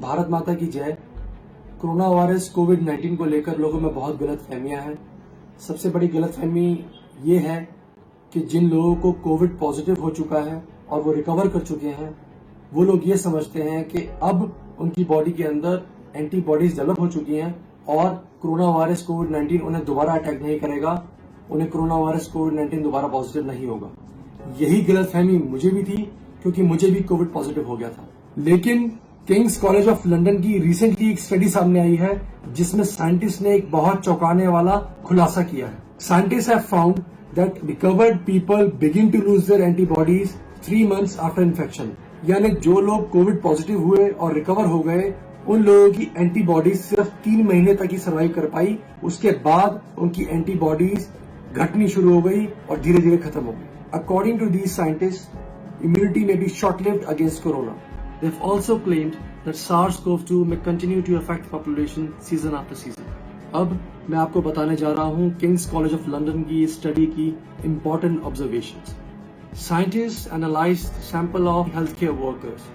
भारत माता की जय। कोरोना वायरस कोविड-19 को लेकर लोगों में बहुत गलतफहमियां हैं। सबसे बड़ी गलतफहमी ये है कि जिन लोगों को कोविड पॉजिटिव हो चुका है और वो रिकवर कर चुके हैं, वो लोग ये समझते हैं कि अब उनकी बॉडी के अंदर एंटीबॉडीज डेवलप हो चुकी हैं और कोरोना वायरस कोविड-19 उन्हें दोबारा अटैक नहीं करेगा, उन्हें कोरोना वायरस कोविड-19 दोबारा पॉजिटिव नहीं होगा। यही गलतफहमी मुझे भी थी, क्योंकि मुझे भी कोविड पॉजिटिव हो गया था। लेकिन किंग्स कॉलेज ऑफ लंदन की रिसेंटली एक स्टडी सामने आई है जिसमें साइंटिस्ट ने एक बहुत चौंकाने वाला खुलासा किया है। Scientist have found that recovered people begin to lose their antibodies 3 months after infection. यानी जो लोग कोविड पॉजिटिव हुए और रिकवर हो गए, उन लोगों की एंटीबॉडीज सिर्फ 3 महीने तक ही सर्वाइव कर पाई। उसके बाद उनकी एंटीबॉडीज घटनी शुरू हो गई और धीरे धीरे खत्म हो गई। According to these scientist, immunity may be short-lived against corona. They've also claimed that SARS-CoV-2 may continue to affect the population season after season. अब मैं आपको बताने जा रहा हूं किंग्स कॉलेज ऑफ लंदन की स्टडी की important observations. Scientists analyzed sample of healthcare workers.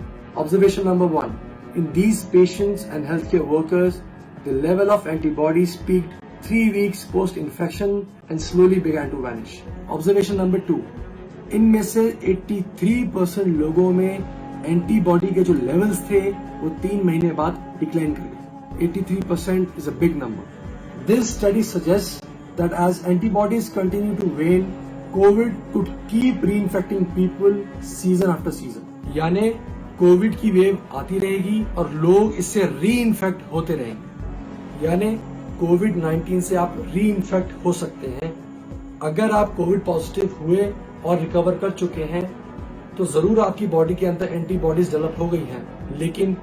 Observation number 1. In these patients and healthcare workers, the level of antibodies peaked 3 weeks post-infection and slowly began to vanish. Observation number 2. इनमें से 83% लोगों में antibody के जो levels थे वो 3 महीने बाद डिक्लाइन कर गए। 83% is a big number. This study suggests that as antibodies continue to wane, COVID could keep reinfecting people season after season. यानी कोविड की वेव आती रहेगी और लोग इससे रीइंफेक्ट होते रहेंगे। यानी कोविड-19 से आप रीइंफेक्ट हो सकते हैं। अगर आप कोविड पॉजिटिव हुए और रिकवर कर चुके हैं तो जरूर आपकी बॉडी के अंदर एंटीबॉडीज डेवलप हो गई हैं, लेकिन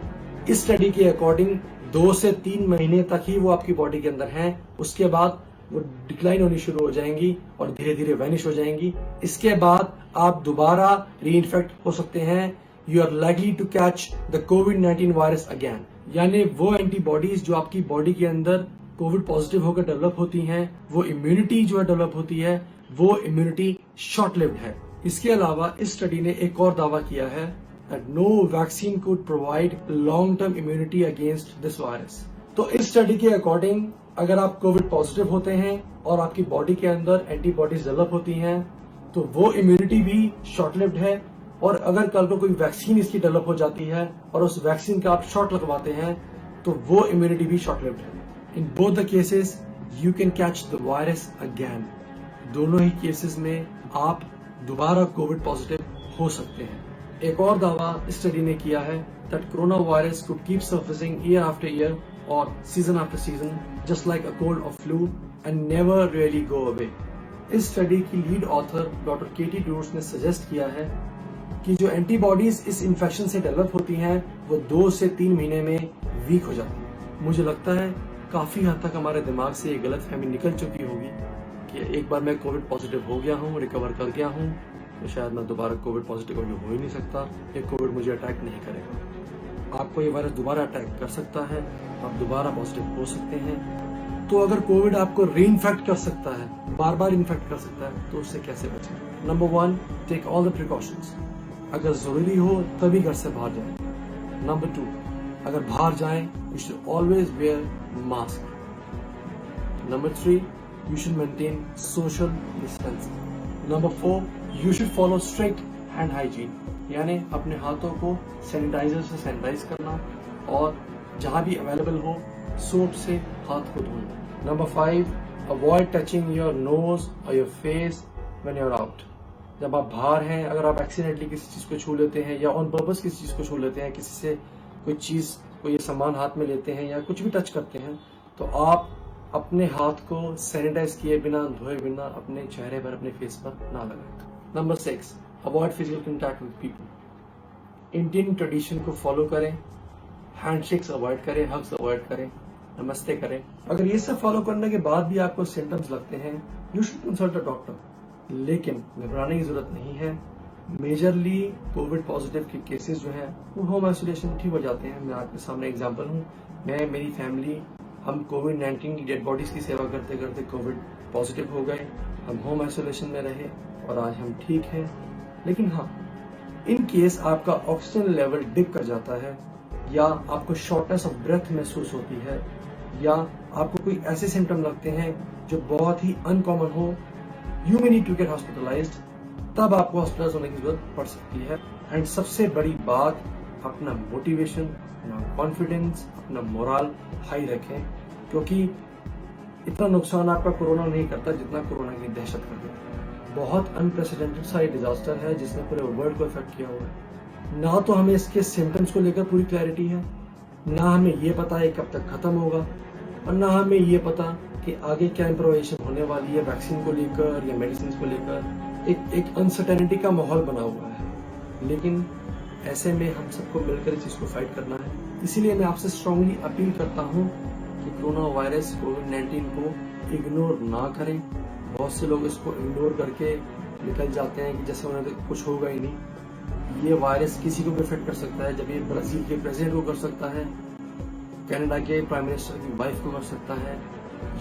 इस स्टडी के अकॉर्डिंग 2 से 3 महीने तक ही वो आपकी बॉडी के अंदर हैं। उसके बाद वो डिक्लाइन होनी शुरू हो जाएंगी और धीरे धीरे वैनिश हो जाएंगी। इसके बाद आप दोबारा रीइंफेक्ट हो सकते हैं। You are likely to catch the कोविड-19 वायरस अगेन। यानी वो एंटीबॉडीज जो आपकी बॉडी के अंदर कोविड पॉजिटिव होकर डेवलप होती हैं, वो इम्यूनिटी जो है डेवलप होती है, वो इम्यूनिटी शॉर्ट लिव्ड है। इसके अलावा इस स्टडी ने एक और दावा किया है that no vaccine could provide long-term immunity against this virus. तो इस स्टडी के अकॉर्डिंग अगर आप कोविड पॉजिटिव होते हैं और आपकी बॉडी के अंदर एंटीबॉडीज डेवलप होती हैं तो वो इम्यूनिटी भी शॉर्ट लिव्ड है। और अगर कल को कोई वैक्सीन इसकी डेवलप हो जाती है और उस वैक्सीन का आप शॉट लगवाते हैं तो वो इम्यूनिटी भी शॉर्ट लिव्ड है। In both the cases you can catch the virus again. दोनों ही केसेस में आप दोबारा कोविड पॉजिटिव हो सकते हैं। एक और दावा इस स्टडी ने किया है that corona virus could keep surfacing year after year or season after season just like a cold or flu and never really go away. इस स्टडी की लीड ऑथर डॉक्टर केटी टूर्स ने सजेस्ट किया है कि जो एंटीबॉडीज इस infection से develop होती हैं वो 2 से 3 महीने में वीक हो जाती है। मुझे लगता है काफी हद तक हमारे दिमाग से ये गलतफहमी निकल चुकी होगी कि एक बार मैं कोविड पॉजिटिव हो गया हूँ, रिकवर कर गया हूँ, तो शायद मैं दोबारा कोविड पॉजिटिव हो ही नहीं सकता, ये कोविड मुझे अटैक नहीं करेगा। आपको ये वायरस दोबारा अटैक कर सकता है, आप दोबारा पॉजिटिव हो सकते हैं। तो अगर कोविड आपको रीइंफेक्ट कर सकता है, बार बार इन्फेक्ट कर सकता है, तो उससे कैसे बचें? Number 1, take all the precautions. अगर जरूरी हो तभी घर से बाहर जाएं। नंबर 2, अगर बाहर जाएं you should always wear mask. Number 3, you should maintain social distancing. Number 4, you should follow strict hand hygiene. यानी अपने हाथों को सैनिटाइजर से सैनिटाइज करना और जहां भी अवेलेबल हो सोप से हाथ को धोना। Number 5, avoid touching your nose or your face when you're out. जब आप बाहर हैं, अगर आप एक्सीडेंटली किसी चीज को छू लेते हैं या ऑन पर्पस किसी चीज को छू लेते हैं, किसी से कोई चीज कोई सामान हाथ में लेते हैं या कुछ भी टच करते हैं, तो आप अपने हाथ को सैनिटाइज किए बिना, धोए बिना अपने चेहरे पर, अपने फेस पर ना लगाएं। Number 6, avoid physical contact with people. Indian tradition को फॉलो करें, हैंडशेक्स अवॉइड करें, हग्स अवॉइड करें, नमस्ते करें। अगर ये सब फॉलो करने के बाद भी आपको सिम्टम्स लगते हैं, you should consult a doctor. लेकिन घबराने की जरूरत नहीं है। मेजरली कोविड पॉजिटिव के केसेस जो हैं वो होम आइसोलेशन ठीक हो जाते हैं। मैं आपके सामने एग्जांपल हूँ, मैं, मेरी फैमिली, हम कोविड-19 की डेड बॉडीज की सेवा करते करते कोविड पॉजिटिव हो गए। हम होम आइसोलेशन में रहे और आज हम ठीक हैं। लेकिन हाँ, इन केस आपका ऑक्सीजन लेवल डिप कर जाता है या आपको शॉर्टनेस ऑफ ब्रेथ महसूस होती है, या आपको कोई ऐसे सिम्टम लगते हैं जो बहुत ही अनकॉमन हो, you may need to get hospitalised, तब आपको हॉस्पिटलाइज होने की जरूरत पड़ सकती है। एंड सबसे बड़ी बात, अपना मोटिवेशन, अपना कॉन्फिडेंस, अपना मोरल हाई रखें, क्योंकि इतना नुकसान आपका कोरोना नहीं करता जितना कोरोना की दहशत कर देता है। बहुत अनप्रेसिडेंटेड सा डिजास्टर है जिसने पूरे वर्ल्ड को इफेक्ट किया हुआ है। ना तो हमें इसके सिम्टम्स को लेकर पूरी क्लैरिटी है, ना हमें ये पता है कब तक खत्म होगा, और ना हमें ये पता कि आगे क्या इम्प्रोवाइजेशन होने वाली है वैक्सीन को लेकर या मेडिसिन को लेकर। एक अनसर्टेनिटी का माहौल बना हुआ है, लेकिन ऐसे में हम सबको मिलकर इस चीज को फाइट करना है। इसीलिए मैं आपसे स्ट्रांगली अपील करता हूँ कि कोरोना वायरस कोविड-19 को इग्नोर ना करें। बहुत से लोग इसको इग्नोर करके निकल जाते हैं कि जैसे उन्हें तो कुछ होगा ही नहीं। ये वायरस किसी को भी इफेक्ट कर सकता है। जब ये ब्राजील के प्रेसिडेंट को कर सकता है, कनाडा के प्राइम मिनिस्टर की वाइफ को कर सकता है,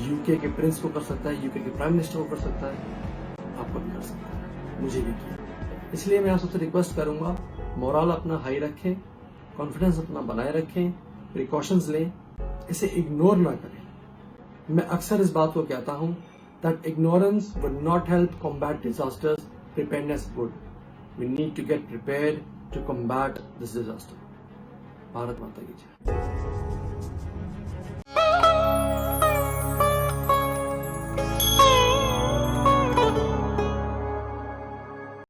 यूके के प्रिंस को कर सकता है, यूके के प्राइम मिनिस्टर को कर सकता है, आपको भी कर सकता है, मुझे भी किया। इसलिए मैं आप सबसे रिक्वेस्ट करूंगा, मोरल अपना हाई रखें, कॉन्फिडेंस अपना बनाए रखें, प्रिकॉशंस लें, इसे इग्नोर ना करें। मैं अक्सर इस बात को कहता हूं that ignorance would not help combat disasters, preparedness would. We need to get prepared to combat this disaster. Bharat माता की जय।